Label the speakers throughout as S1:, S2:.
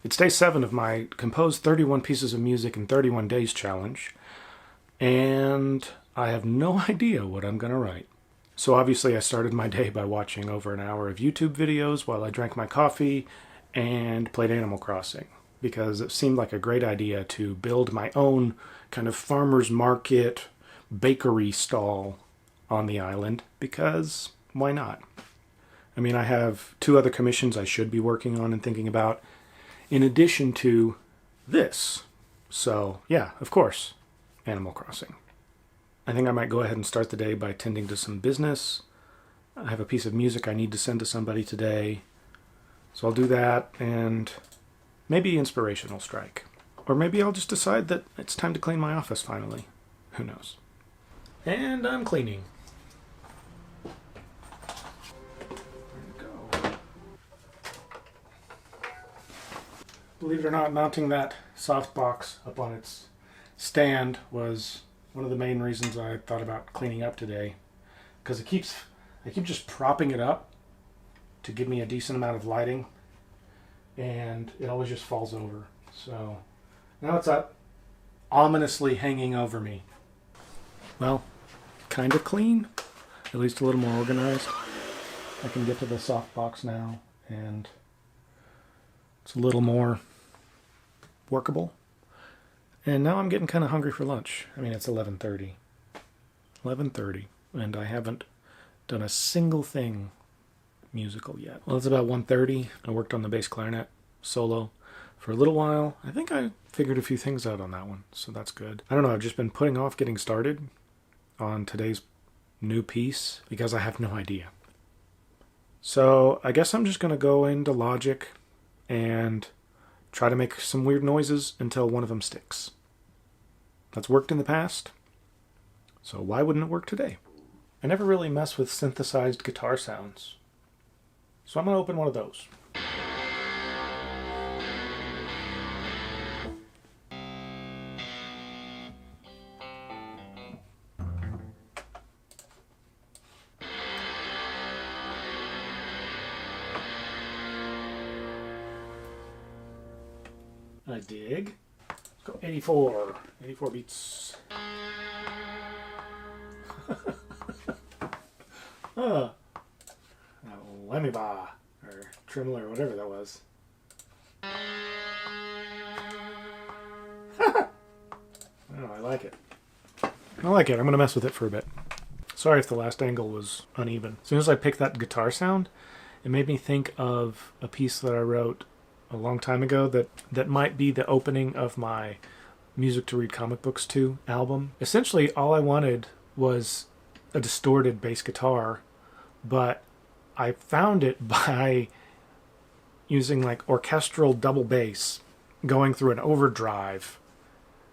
S1: It's day 7 of my compose 31 pieces of music in 31 days challenge, and I have no idea what I'm going to write. So obviously I started my day by watching over an hour of YouTube videos while I drank my coffee and played Animal Crossing, because it seemed like a great idea to build my own kind of farmer's market bakery stall on the island, because why not? I mean, I have 2 other commissions I should be working on and thinking about, in addition to this. So yeah, of course, Animal Crossing. I think I might go ahead and start the day by tending to some business. I have a piece of music I need to send to somebody today, so I'll do that, and maybe inspiration will strike. Or maybe I'll just decide that it's time to clean my office finally. Who knows? And I'm cleaning. Believe it or not, mounting that softbox up on its stand was one of the main reasons I thought about cleaning up today, because I keep just propping it up to give me a decent amount of lighting, and it always just falls over. So now it's up, ominously hanging over me. Well, kind of clean, at least a little more organized. I can get to the softbox now, and it's a little more workable. And now I'm getting kind of hungry for lunch. I mean, it's 11:30. 11:30, and I haven't done a single thing musical yet. Well, it's about 1:30. I worked on the bass clarinet solo for a little while. I think I figured a few things out on that one, so that's good. I don't know, I've just been putting off getting started on today's new piece because I have no idea. So I guess I'm just going to go into Logic and try to make some weird noises until one of them sticks. That's worked in the past, so why wouldn't it work today? I never really mess with synthesized guitar sounds, so I'm going to open one of those. I dig. Let's go 84. 84 beats. Lemiba, or Tremolo, or whatever that was. Oh, I like it. I like it. I'm going to mess with it for a bit. Sorry if the last angle was uneven. As soon as I picked that guitar sound, it made me think of a piece that I wrote a long time ago that might be the opening of my Music to Read Comic Books To album. Essentially, all I wanted was a distorted bass guitar, but I found it by using like orchestral double bass, going through an overdrive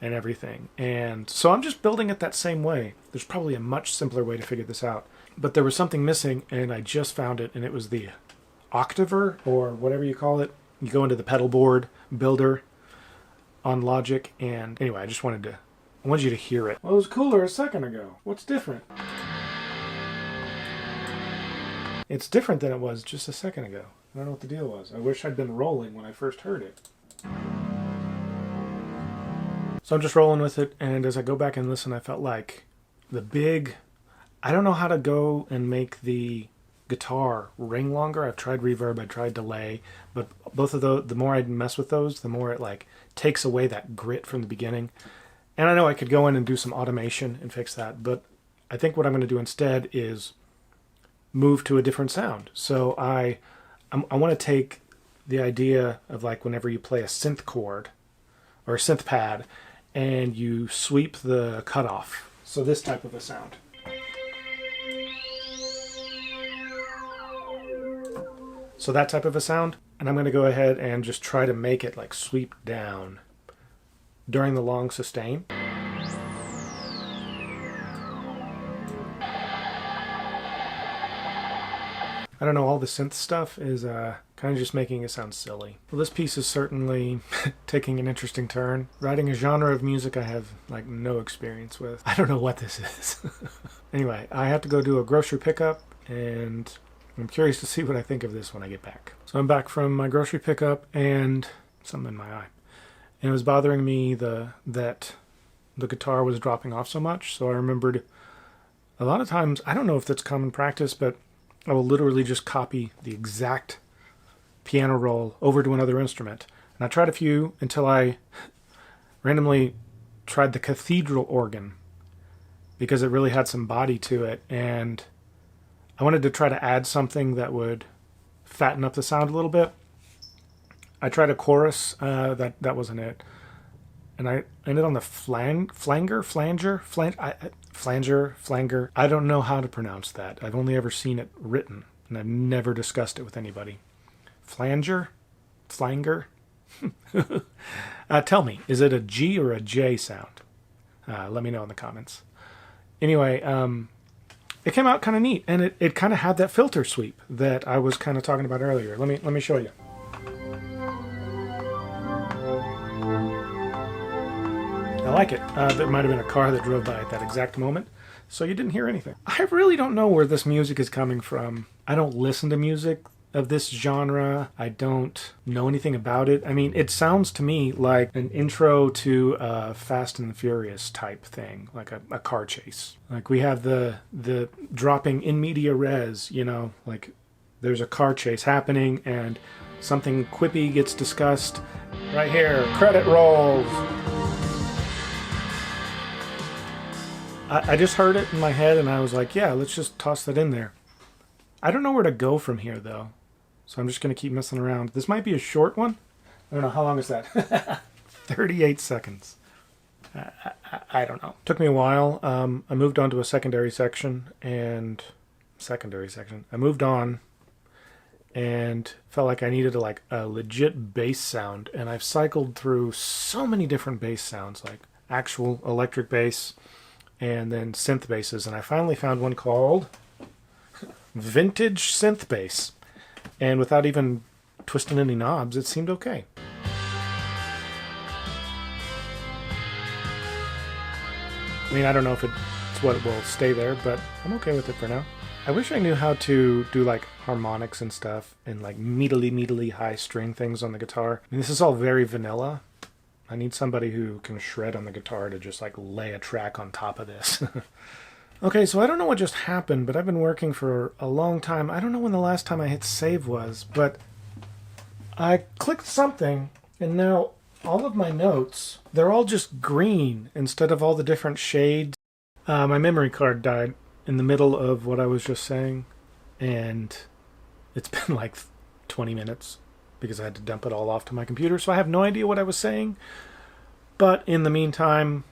S1: and everything. And so I'm just building it that same way. There's probably a much simpler way to figure this out, but there was something missing, and I just found it, and it was the octaver, or whatever you call it. You go into the pedal board builder on Logic, and anyway, I wanted you to hear it. Well, it was cooler a second ago. What's different? It's different than it was just a second ago. I don't know what the deal was. I wish I'd been rolling when I first heard it. So I'm just rolling with it, and as I go back and listen, I felt like I don't know how to go and make the guitar ring longer. I've tried reverb, I tried delay, but both of those, the more I mess with those, the more it like takes away that grit from the beginning. And I know I could go in and do some automation and fix that, but I think what I'm going to do instead is move to a different sound. So I want to take the idea of like whenever you play a synth chord or a synth pad and you sweep the cutoff. So this type of a sound. So that type of a sound, and I'm going to go ahead and just try to make it like sweep down during the long sustain. I don't know, all the synth stuff is kind of just making it sound silly. Well, this piece is certainly taking an interesting turn. Writing a genre of music I have like no experience with. I don't know what this is. Anyway, I have to go do a grocery pickup, and I'm curious to see what I think of this when I get back. So I'm back from my grocery pickup, and something in my eye. And it was bothering me that the guitar was dropping off so much. So I remembered a lot of times, I don't know if that's common practice, but I will literally just copy the exact piano roll over to another instrument. And I tried a few until I randomly tried the cathedral organ because it really had some body to it. And I wanted to try to add something that would fatten up the sound a little bit. I tried a chorus, that wasn't it. And I ended on the flanger. I don't know how to pronounce that. I've only ever seen it written, and I've never discussed it with anybody. Flanger? Tell me, is it a G or a J sound? Let me know in the comments. Anyway, it came out kind of neat, and it kind of had that filter sweep that I was kind of talking about earlier. Let me show you. I like it. There might have been a car that drove by at that exact moment, so you didn't hear anything. I really don't know where this music is coming from. I don't listen to music of this genre. I don't know anything about it. I mean, it sounds to me like an intro to a Fast and the Furious type thing, like a car chase. Like we have the dropping in media res, you know, like there's a car chase happening and something quippy gets discussed. Right here, credit rolls. I just heard it in my head and I was like, yeah, let's just toss that in there. I don't know where to go from here though. So I'm just going to keep messing around. This might be a short one. I don't know. How long is that? 38 seconds. I don't know. Took me a while. I moved on to a secondary section. I moved on and felt like I needed a legit bass sound. And I've cycled through so many different bass sounds, like actual electric bass, and then synth basses, and I finally found one called Vintage Synth Bass. And without even twisting any knobs, it seemed okay. I mean, I don't know if it's what will stay there, but I'm okay with it for now. I wish I knew how to do like harmonics and stuff and like meatily high string things on the guitar. I mean, this is all very vanilla. I need somebody who can shred on the guitar to just like lay a track on top of this. Okay, so I don't know what just happened, but I've been working for a long time. I don't know when the last time I hit save was, but I clicked something and now all of my notes, they're all just green instead of all the different shades. My memory card died in the middle of what I was just saying, and it's been like 20 minutes. Because I had to dump it all off to my computer, so I have no idea what I was saying. But in the meantime,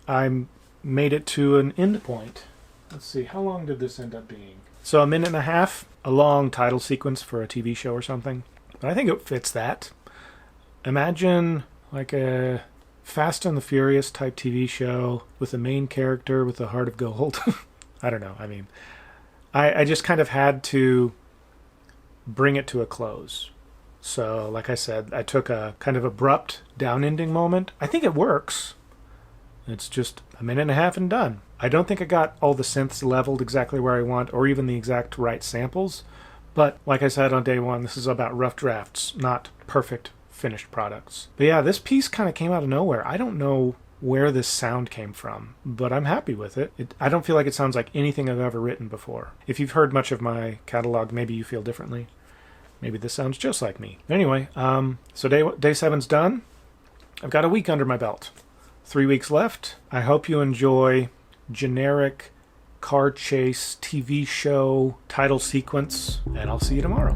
S1: I made it to an end point. Let's see, how long did this end up being? So 1.5 minutes, a long title sequence for a TV show or something. But I think it fits that. Imagine like a Fast and the Furious type TV show with a main character with a heart of gold. I don't know, I mean, I just kind of had to bring it to a close. So, like I said, I took a kind of abrupt down-ending moment. I think it works. It's just 1.5 minutes and done. I don't think I got all the synths leveled exactly where I want, or even the exact right samples. But, like I said on day one, this is about rough drafts, not perfect finished products. But yeah, this piece kind of came out of nowhere. I don't know where this sound came from, but I'm happy with it. I don't feel like it sounds like anything I've ever written before. If you've heard much of my catalog, maybe you feel differently. Maybe this sounds just like me. Anyway, so day 7's done. I've got a week under my belt. 3 weeks left. I hope you enjoy generic car chase TV show title sequence, and I'll see you tomorrow.